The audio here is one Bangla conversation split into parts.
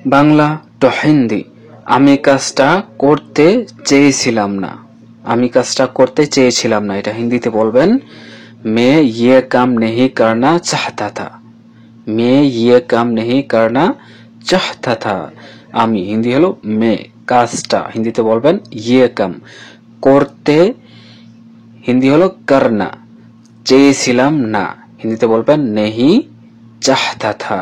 বাংলা টু হিন্দি। আমি কাজটা করতে চেয়েছিলাম না। আমি কাজটা করতে চেয়েছিলাম না, এটা হিন্দিতে বলবেন मैं ये काम नहीं करना चाहता था। मैं ये काम नहीं करना चाहता था। আমি হিন্দি হলো मैं, কাজটা হিন্দিতে বলবেন ये काम, করতে হিন্দি হলো करना, চেয়েছিলাম না হিন্দিতে বলবেন नहीं चाहता था।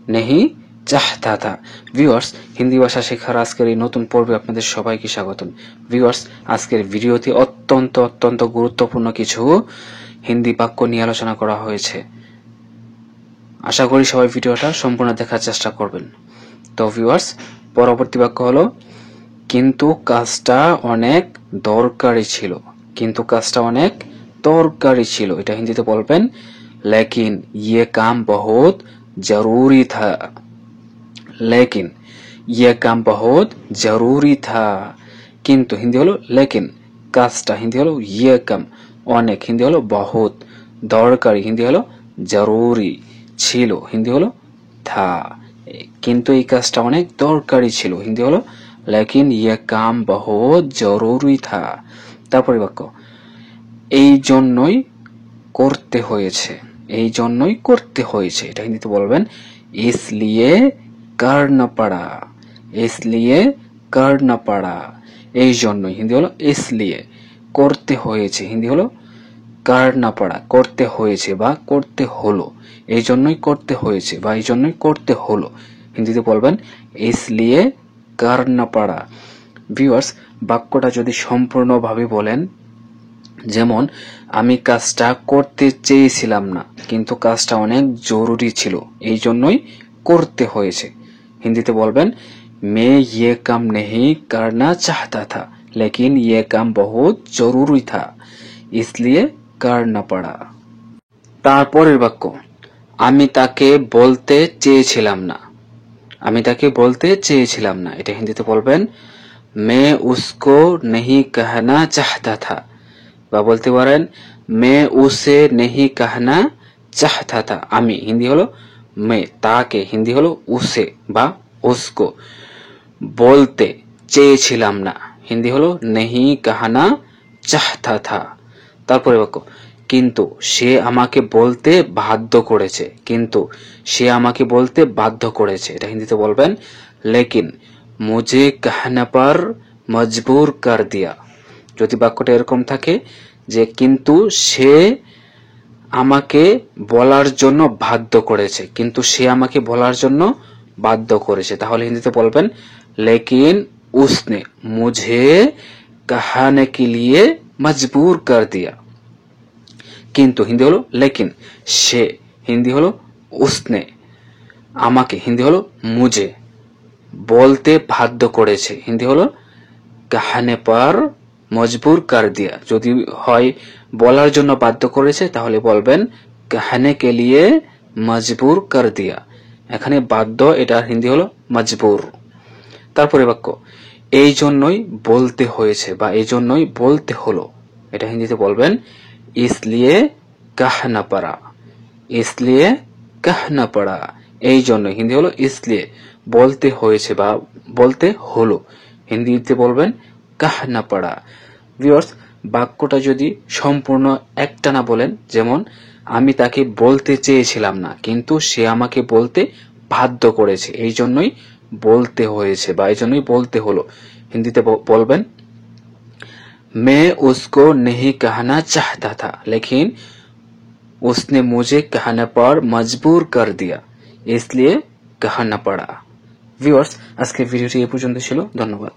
नहीं চাহতা থা। ভিউয়ার্স, হিন্দি ভাষা শেখার আজকের এই নতুন পর্বে আপনাদের সবাইকে স্বাগতম। ভিউয়ার্স, আজকের ভিডিওতে অত্যন্ত গুরুত্বপূর্ণ কিছু হিন্দি বাক্য নিয়ে আলোচনা করা হয়েছে। আশা করি সবাই ভিডিওটা সম্পূর্ণ দেখার চেষ্টা করবেন। তো ভিউয়ার্স, পরবর্তী বাক্য হলো কিন্তু কাজটা অনেক দরকারি ছিল। কিন্তু কাজটা অনেক দরকারি ছিল, এটা হিন্দিতে বলবেন लेकिन ये काम बहुत जरूरी था। लेकिन ये काम बहुत जरूरी था। কিন্তু হিন্দি হলো लेकिन, কাজটা হিন্দি হলো ये काम, অনেক হিন্দি হলো बहुत, দরকারি হিন্দি হলো জরুরি, ছিল হিন্দি হলো था। কিন্তু এই কাজটা অনেক দরকারি ছিল হিন্দি হলো लेकिन ये काम बहुत जरूरी था। তারপরে বাক্য এই জন্যই করতে হয়েছে। এই জন্যই করতে হয়েছে, এটা হিন্দিতে বলবেন इसलिए करना पड़ा। इसलिए करना पड़ा। এই জন্যই হিন্দি হলো इसलिए, করতে হয়েছে হিন্দি হলো करना पड़ा, করতে হয়েছে বা করতে হলো। এই জন্যই করতে হয়েছে বা এই জন্যই করতে হলো হিন্দিতে বলবেন इसलिए करना पड़ा। ভিউয়ার্স, বাক্যটা যদি সম্পূর্ণভাবে বলেন, যেমন আমি কাজটা করতে চেয়েছিলাম না কিন্তু কাজটা অনেক জরুরি ছিল এই জন্যই করতে হয়েছে, হিন্দিতে বলবেন मैं ये काम नहीं करना चाहता था लेकिन ये काम बहुत जरूरी था इसलिए करना पड़ा। তারপরের বাক্য আমি তাকে বলতে চেয়েছিলাম না। আমি তাকে বলতে চেয়েছিলাম না, এটা হিন্দিতে বলবেন मैं उसको नहीं कहना चाहता था। বা বলতে পারেন मैं उसे नहीं कहना चाहता था। আমি হিন্দি হলো मैं, তাকে হিন্দি হলো उसे বা उसको, বলতে চেয়েছিলাম না হিন্দি হলো नहीं कहना चाहता था। তারপরে বাক্য কিন্তু সে আমাকে বলতে বাধ্য করেছে। কিন্তু সে আমাকে বলতে বাধ্য করেছে, এটা হিন্দিতে বলবেন लेकिन मुझे कहने पर मजबूर कर दिया। যদি বাক্যটা এরকম থাকে যে কিন্তু সে আমাকে বলার জন্য বাধ্য করেছে, কিন্তু সে আমাকে বলার জন্য বাধ্য করেছে, তাহলে হিন্দিতে বলবেন लेकिन उसने मुझे कहने के लिए मजबूर कर दिया। কিন্তু হিন্দি হলো लेकिन, সে হিন্দি হলো उसने, আমাকে হিন্দি হলো मुझे, বলতে বাধ্য করেছে হিন্দি হলো कहने पर মজবুর कर दिया। যদি হয় বলার জন্য বাধ্য করেছে তাহলে বলবেন कहने के लिए मजबूर कर दिया। এখানে বাধ্য, এটা হিন্দি হলো মজবুর। তারপরে বাক্য এই জন্যই বলতে হয়েছে বা এই জন্যই বলতে হলো, এটা হিন্দিতে বলবেন इसलिए कहना पड़ा। इसलिए कहना पड़ा। এই জন্য হিন্দি হলো इसलिए, বলতে হয়েছে বা বলতে হলো হিন্দিতে বলবেন कहना पड़ा। ভিউয়ার্স, বাক্যটা যদি সম্পূর্ণ একটানা বলেন, যেমন আমি তাকে বলতে চেয়েছিলাম না কিন্তু সে আমাকে বলতে বাধ্য করেছে এই জন্যই বলতে হয়েছে বা এই জন্যই বলতে হলো, হিন্দিতে বলবেন मैं उसको नहीं कहना चाहता था लेकिन उसने मुझे कहने पर मजबूर कर दिया इसलिए कहना पड़ा। ভিউয়ার্স, আজকে ভিডিওটি এই পর্যন্ত ছিল। ধন্যবাদ।